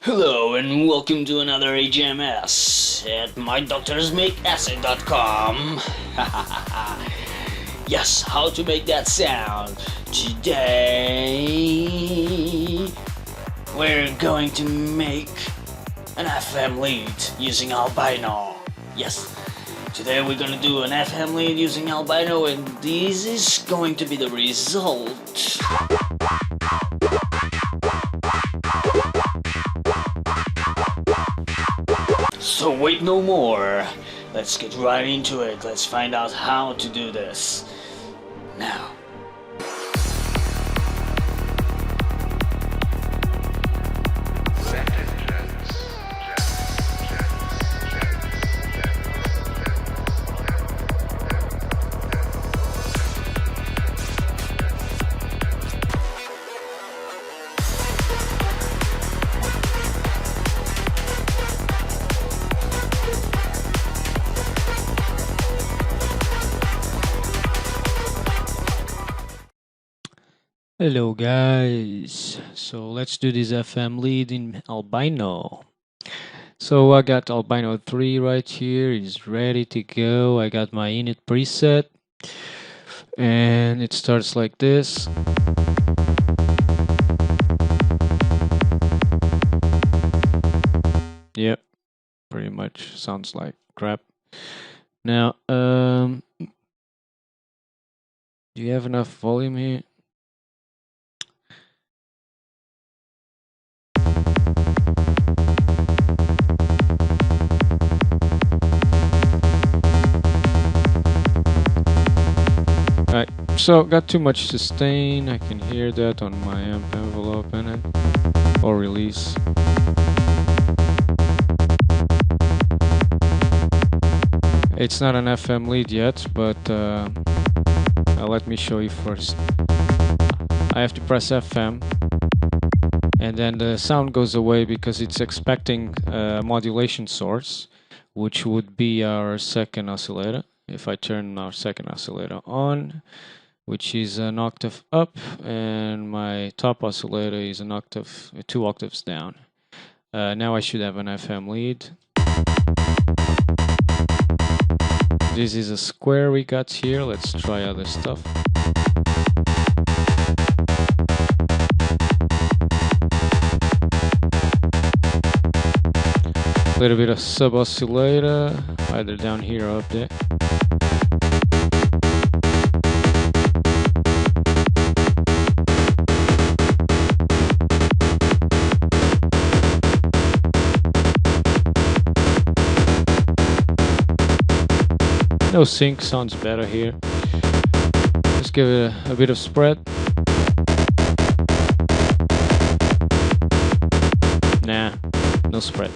Hello and welcome to another HMS at mydoctorsmakeacid.com. Yes, how to make that sound. Today we're going to make an FM lead using Albino. Yes, today we're gonna do an FM lead using Albino, and this is going to be the result. So wait no more. Let's get right into it. Let's find out how to do this. Now. Hello guys, so let's do this FM lead in Albino. So I got Albino3 right here, it's ready to go. I got my init preset and it starts like this. Yep, pretty much sounds like crap. Now, do you have enough volume here? Right, so got too much sustain. I can hear that on my amp envelope in it, or release. It's not an FM lead yet, but let me show you first. I have to press FM, and then the sound goes away because it's expecting a modulation source, which would be our second oscillator. If I turn our second oscillator on, which is an octave up, and my top oscillator is an octave, 2 octaves down. Now I should have an FM lead. This is a square we got here. Let's try other stuff. A little bit of sub oscillator, either down here or up there. No sync, sounds better here. Just give it a bit of spread. Nah, no spread.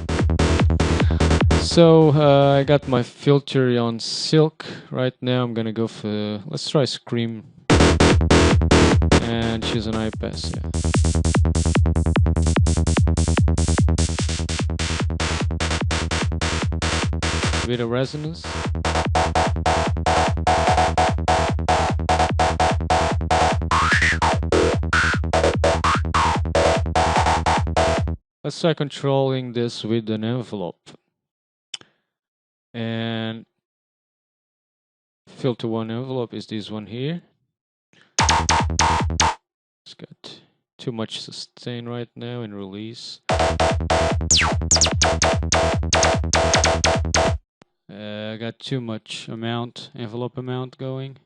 So I got my filter on silk. Right now I'm gonna go for, let's try scream and choose an high pass. Yeah. A bit of resonance. Let's try controlling this with an envelope. And filter one envelope is this one here. It's got too much sustain right now in release. I got too much amount, envelope amount going.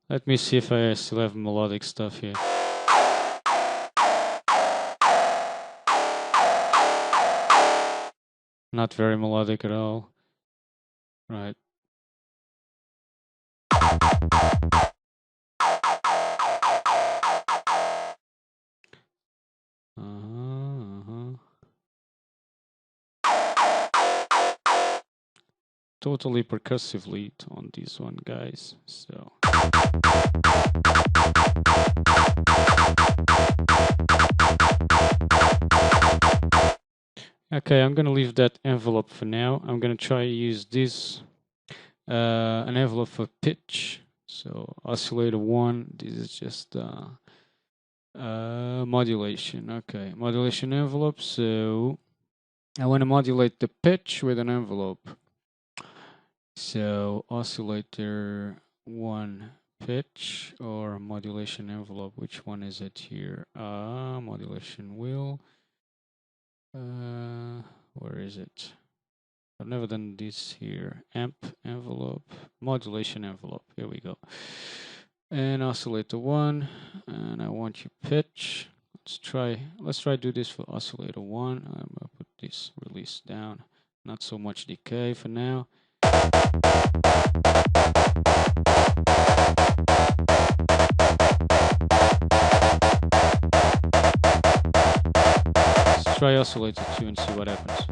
Let me see if I still have melodic stuff here. Not very melodic at all. Right. Totally percussive lead on this one, guys. So. Okay, I'm gonna leave that envelope for now. I'm gonna try to use this an envelope for pitch. So oscillator 1. This is just modulation. Okay, modulation envelope. So I want to modulate the pitch with an envelope. So oscillator 1 pitch or modulation envelope. Which one is it here? Modulation wheel. Where is it? I've never done this here. Amp envelope, modulation envelope. Here we go. And oscillator 1. And I want you pitch. Let's try do this for oscillator 1. I'm gonna put this release down. Not so much decay for now. Let's try oscillator 2 and see what happens.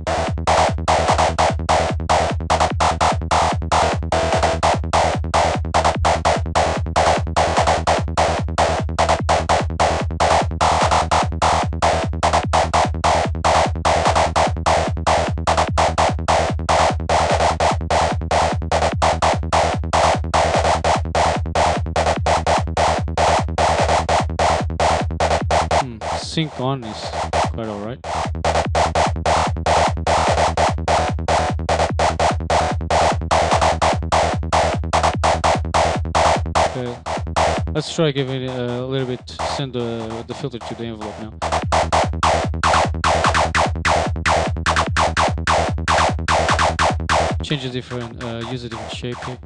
Sync on is quite alright. Okay, let's try giving it a little bit, send the filter to the envelope now. Change a different, use a different shape here.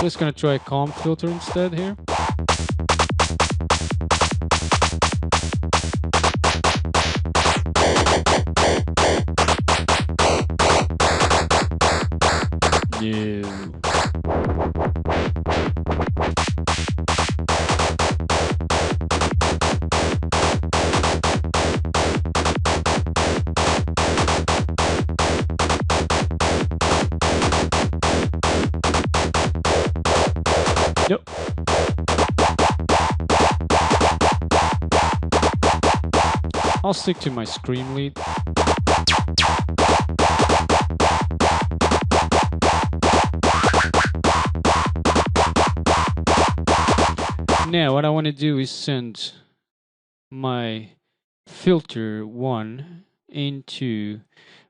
Just gonna try a calm filter instead here. No. Yep. I'll stick to my scream lead. Now what I want to do is send my filter 1 into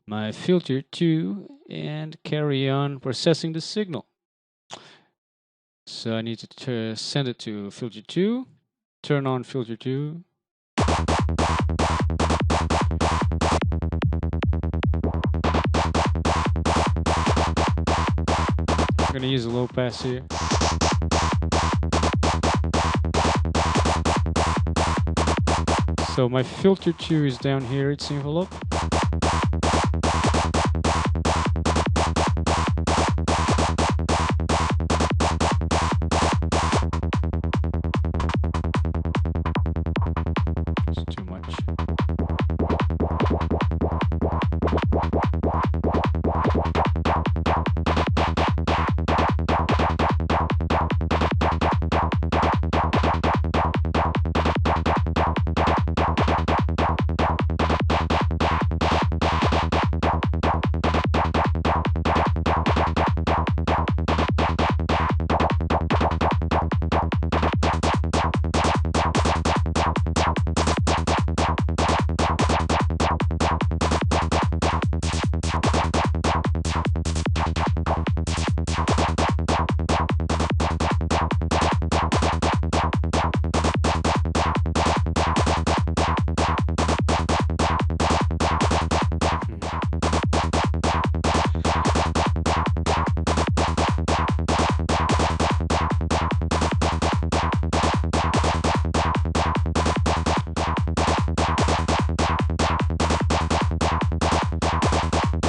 my filter 2 and carry on processing the signal. So I need to send it to filter 2, turn on filter 2. I'm gonna use a low pass here. So my filter 2 is down here, its envelope. It's too much.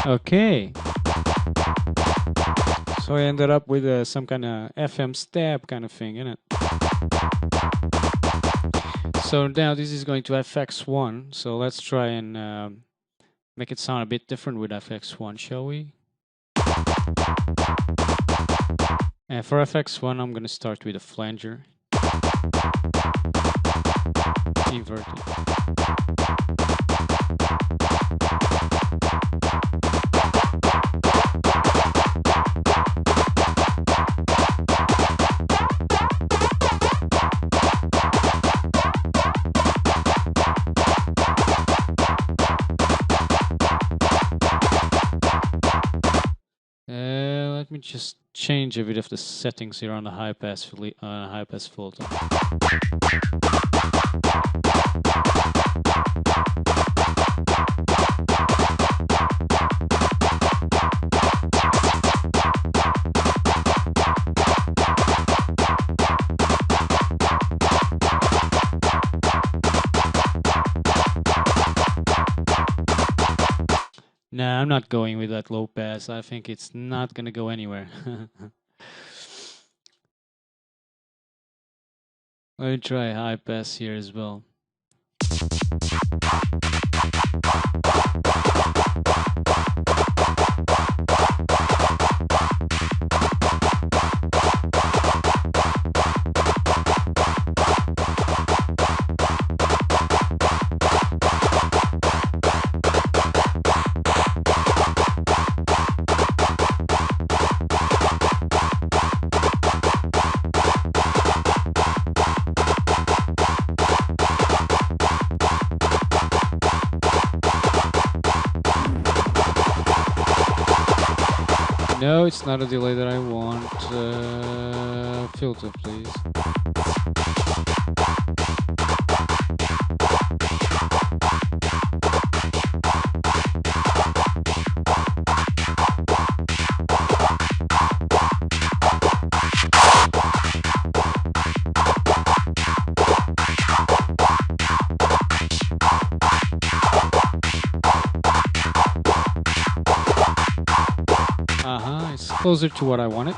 Okay. So I ended up with some kind of FM stab kind of thing, innit? So now this is going to FX1. So let's try and make it sound a bit different with FX1, shall we? And for FX1, I'm going to start with a flanger. Inverted. Let me just change a bit of the settings here on the high pass filter. Nah, I'm not going with that low pass. I think it's not gonna go anywhere. Let me try high pass here as well. No, it's not a delay that I want. Filter, please. It's closer to what I wanted.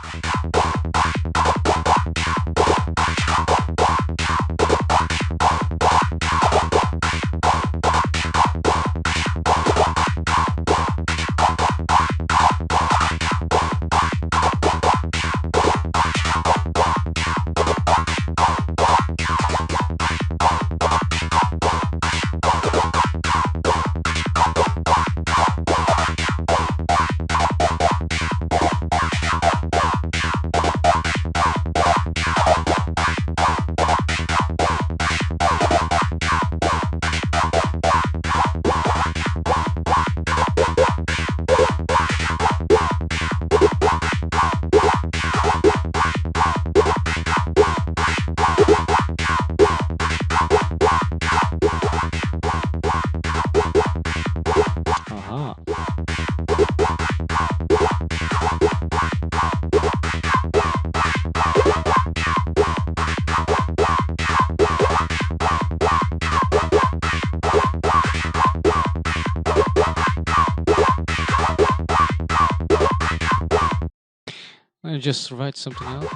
Just write something else?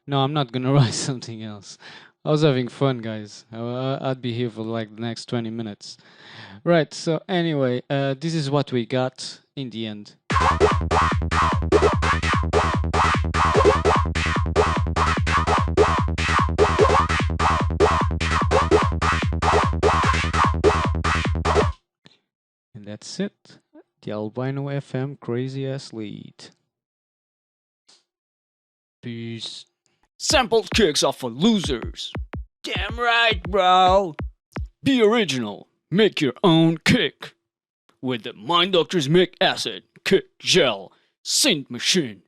No, I'm not gonna write something else. I was having fun, guys. I'd be here for like the next 20 minutes. Right, so anyway, this is what we got in the end. And that's it. The Albino FM crazy ass lead. Peace. Sampled kicks are for losers. Damn right, bro. Be original. Make your own kick. With the Mind Doctor's Mick Acid Kick Gel Synth Machine.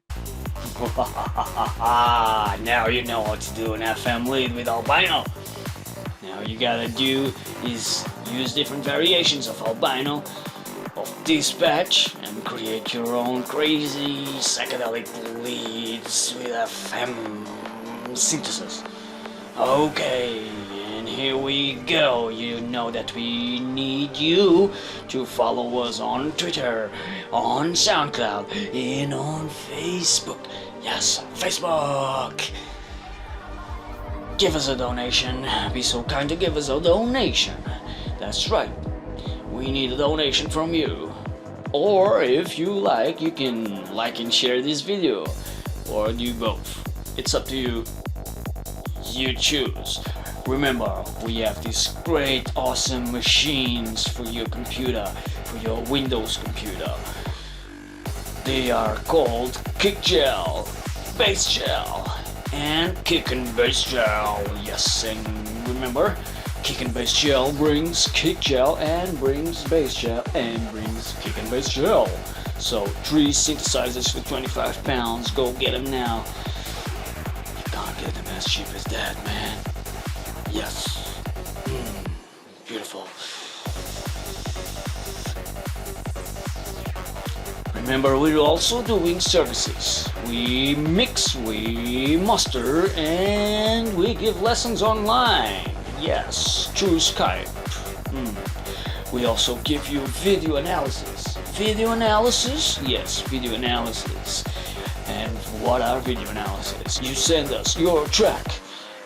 Now you know how to do an FM lead with Albino. Now all you gotta do is use different variations of Albino, of Dispatch, and create your own crazy psychedelic leads with FM synthesis. Okay, and here we go. You know that we need you to follow us on Twitter, on SoundCloud, and on Facebook. Yes, Facebook. give us a donation. Be so kind to give us a donation. That's right. We need a donation from you. Or if you like, you can like and share this video. Or do both. It's up to you. You choose. Remember, we have these great, awesome machines for your computer, for your Windows computer. They are called Kick Gel, Bass Gel, and Kick and Bass Gel. Yes, and remember, Kick and Bass Gel brings Kick Gel and brings Bass Gel and brings Kick and Bass Gel. So 3 synthesizers for 25 pounds. Go get them now. You can't get them as cheap as that, man. Yes. Beautiful. Remember, we're also doing services. We mix, we master, and we give lessons online. Yes, through Skype. We also give you video analysis. Video analysis? Yes, video analysis. And what are video analysis? You send us your track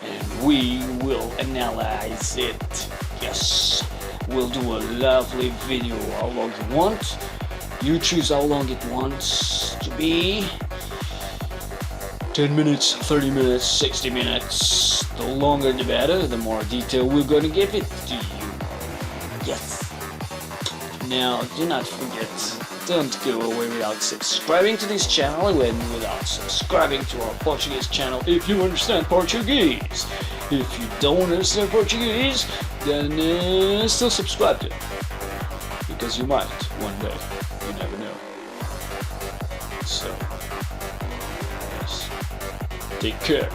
and we will analyze it. Yes, we'll do a lovely video how long you want. You choose how long it wants to be. 10 minutes, 30 minutes, 60 minutes. The longer the better, the more detail we're gonna give it to you. Yes. Now, do not forget, don't go away without subscribing to this channel and without subscribing to our Portuguese channel if you understand Portuguese. If you don't understand Portuguese, then still subscribe to it. Because you might one day. You never know. So, yes. Take care.